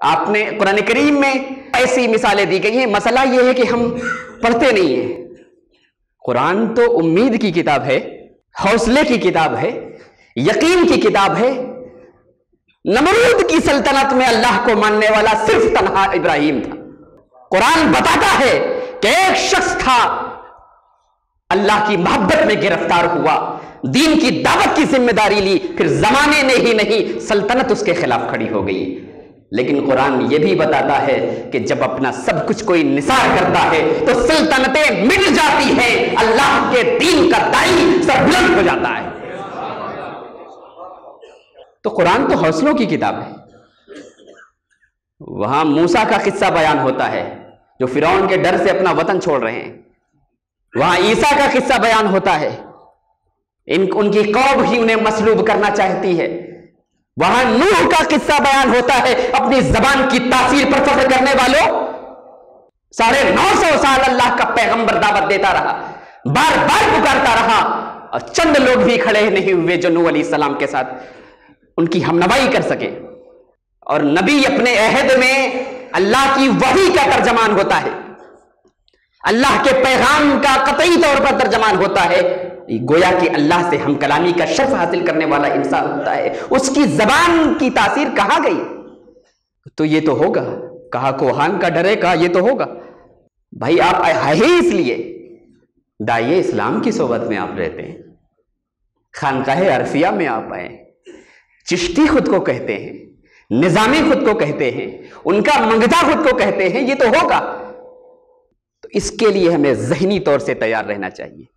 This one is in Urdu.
آپ نے قرآن کریم میں ایسی مثالیں دی گئی ہیں. مسئلہ یہ ہے کہ ہم پڑھتے نہیں ہیں. قرآن تو امید کی کتاب ہے، حوصلے کی کتاب ہے، یقین کی کتاب ہے. نمرود کی سلطنت میں اللہ کو ماننے والا صرف تنہا ابراہیم تھا. قرآن بتاتا ہے کہ ایک شخص تھا، اللہ کی محبت میں گرفتار ہوا، دین کی دعوت کی ذمہ داری لی، پھر زمانے نے ہی نہیں سلطنت اس کے خلاف کھڑی ہو گئی. لیکن قرآن یہ بھی بتاتا ہے کہ جب اپنا سب کچھ کوئی نثار کرتا ہے تو سلطنتیں مٹ جاتی ہیں، اللہ کے دین کا دائی سربلند ہو جاتا ہے. تو قرآن تو حوصلوں کی کتاب ہے. وہاں موسیٰ کا قصہ بیان ہوتا ہے جو فرعون کے ڈر سے اپنا وطن چھوڑ رہے ہیں. وہاں عیسیٰ کا قصہ بیان ہوتا ہے، ان کی قوم ہی انہیں مسلوب کرنا چاہتی ہے. وہاں نوح کا قصہ بیان ہوتا ہے، اپنی زبان کی تاثیر پر فخر کرنے والوں 950 سال اللہ کا پیغمبر دعوت دیتا رہا، بار بار پکارتا رہا، اور چند لوگ بھی کھڑے نہیں ہوئے جو نوح علیہ السلام کے ساتھ ان کی ہمنوائی کر سکے. اور نبی اپنے عہد میں اللہ کی وحی کا ترجمان ہوتا ہے، اللہ کے پیغام کا قطعی طور پر ترجمان ہوتا ہے. گویا کہ اللہ سے ہم کلامی کا شرف حاصل کرنے والا انسان ہوتا ہے. اس کی زبان کی تاثیر کہاں گئی؟ تو یہ تو ہوگا، کہا کوہان کا ڈرے، کہا یہ تو ہوگا. بھائی آپ آئے ہی اس لیے داعیے اسلام کی صحبت میں آپ رہتے ہیں، خانقاہ عرفیہ میں آپ آئے. چشتی خود کو کہتے ہیں، نظامی خود کو کہتے ہیں، ان کا منگتا خود کو کہتے ہیں. یہ تو ہوگا. تو اس کے لیے ہمیں ذہنی طور سے تیار رہنا چاہیے.